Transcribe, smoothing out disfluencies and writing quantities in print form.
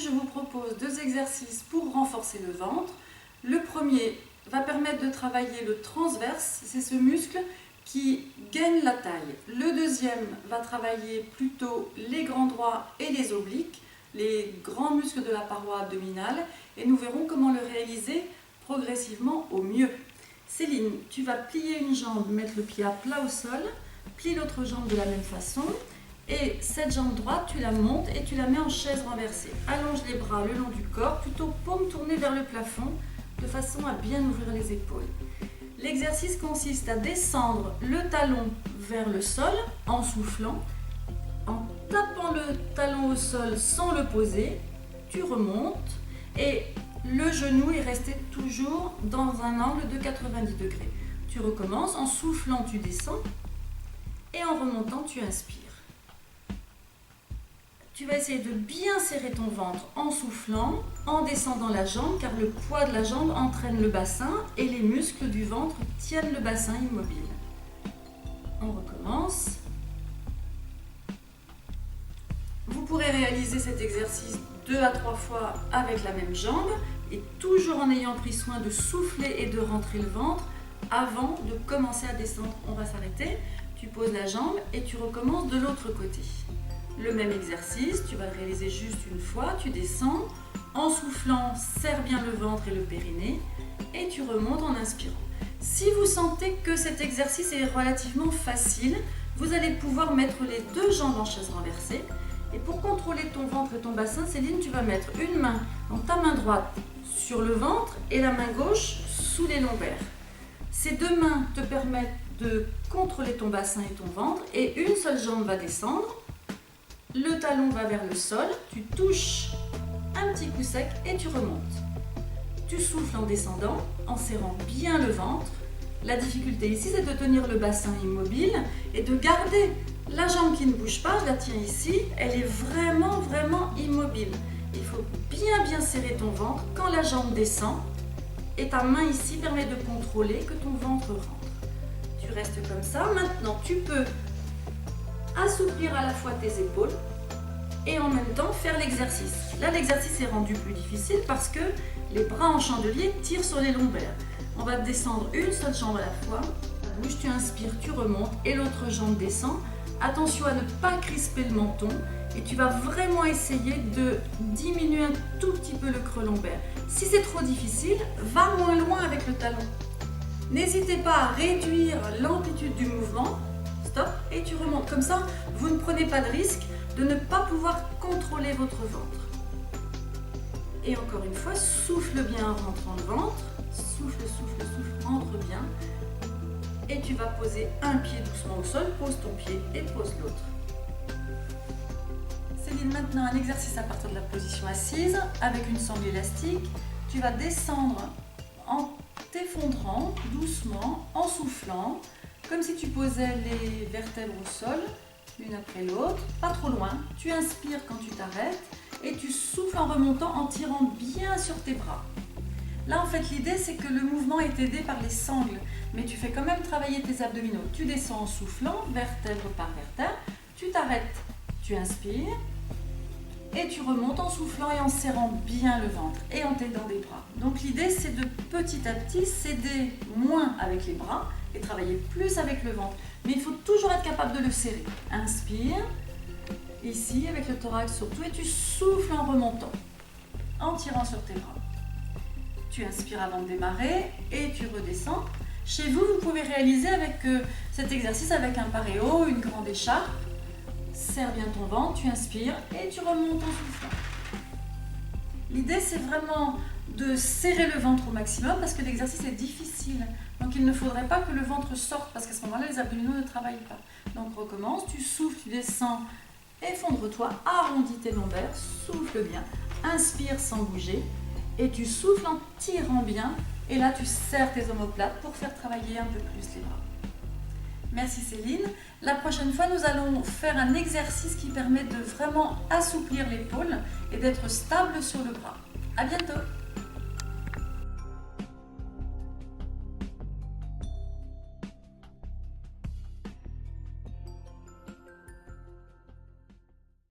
je vous propose deux exercices pour renforcer le ventre. Le premier va permettre de travailler le transverse, c'est ce muscle qui gaine la taille. Le deuxième va travailler plutôt les grands droits et les obliques, les grands muscles de la paroi abdominale, et nous verrons comment le réaliser progressivement au mieux. Céline, tu vas plier une jambe, mettre le pied à plat au sol, plie l'autre jambe de la même façon, et cette jambe droite, tu la montes et tu la mets en chaise renversée. Allonge les bras le long du corps, plutôt paume tournée vers le plafond, de façon à bien ouvrir les épaules. L'exercice consiste à descendre le talon vers le sol en soufflant, en tapant le talon au sol sans le poser, tu remontes et le genou est resté toujours dans un angle de 90 degrés. Tu recommences, en soufflant tu descends et en remontant tu inspires. Tu vas essayer de bien serrer ton ventre en soufflant, en descendant la jambe, car le poids de la jambe entraîne le bassin et les muscles du ventre tiennent le bassin immobile. On recommence. Vous pourrez réaliser cet exercice 2 à 3 fois avec la même jambe et toujours en ayant pris soin de souffler et de rentrer le ventre avant de commencer à descendre. On va s'arrêter, tu poses la jambe et tu recommences de l'autre côté. Le même exercice, tu vas le réaliser juste une fois, tu descends, en soufflant, serre bien le ventre et le périnée et tu remontes en inspirant. Si vous sentez que cet exercice est relativement facile, vous allez pouvoir mettre les deux jambes en chaise renversée. Et pour contrôler ton ventre et ton bassin, Céline, tu vas mettre une main, donc ta main droite, sur le ventre et la main gauche sous les lombaires. Ces deux mains te permettent de contrôler ton bassin et ton ventre et une seule jambe va descendre. Le talon va vers le sol, tu touches un petit coup sec et tu remontes. Tu souffles en descendant, en serrant bien le ventre. La difficulté ici, c'est de tenir le bassin immobile et de garder la jambe qui ne bouge pas. Je la tiens ici, elle est vraiment immobile. Il faut bien serrer ton ventre quand la jambe descend et ta main ici permet de contrôler que ton ventre rentre. Tu restes comme ça. Maintenant, tu peux assouplir à la fois tes épaules et en même temps faire l'exercice. Là, l'exercice est rendu plus difficile parce que les bras en chandelier tirent sur les lombaires. On va descendre une seule jambe à la fois. Bouge, tu inspires, tu remontes et l'autre jambe descend. Attention à ne pas crisper le menton et tu vas vraiment essayer de diminuer un tout petit peu le creux lombaire. Si c'est trop difficile, va moins loin avec le talon. N'hésitez pas à réduire l'amplitude du mouvement. Stop, et tu remontes. Comme ça, vous ne prenez pas de risque de ne pas pouvoir contrôler votre ventre. Et encore une fois, souffle bien en rentrant le ventre. Souffle, rentre bien. Et tu vas poser un pied doucement au sol, pose ton pied et pose l'autre. Céline, maintenant un exercice à partir de la position assise avec une sangle élastique. Tu vas descendre en t'effondrant doucement, en soufflant, comme si tu posais les vertèbres au sol, l'une après l'autre, pas trop loin. Tu inspires quand tu t'arrêtes et tu souffles en remontant en tirant bien sur tes bras. Là, en fait, l'idée, c'est que le mouvement est aidé par les sangles, mais tu fais quand même travailler tes abdominaux. Tu descends en soufflant, vertèbre par vertèbre, tu t'arrêtes, tu inspires et tu remontes en soufflant et en serrant bien le ventre et en t'aidant des bras. Donc l'idée, c'est de petit à petit s'aider moins avec les bras et travailler plus avec le ventre. Mais il faut toujours être capable de le serrer. Inspire, ici avec le thorax surtout, et tu souffles en remontant, en tirant sur tes bras. Tu inspires avant de démarrer et tu redescends. Chez vous, vous pouvez réaliser avec cet exercice avec un paréo, une grande écharpe. Serre bien ton ventre, tu inspires et tu remontes en soufflant. L'idée, c'est vraiment de serrer le ventre au maximum parce que l'exercice est difficile. Donc, il ne faudrait pas que le ventre sorte parce qu'à ce moment-là, les abdominaux ne travaillent pas. Donc, recommence, tu souffles, tu descends, effondre-toi, arrondis tes lombaires, souffle bien, inspire sans bouger. Et tu souffles en tirant bien et là tu serres tes omoplates pour faire travailler un peu plus les bras. Merci Céline. La prochaine fois nous allons faire un exercice qui permet de vraiment assouplir l'épaule et d'être stable sur le bras. À bientôt.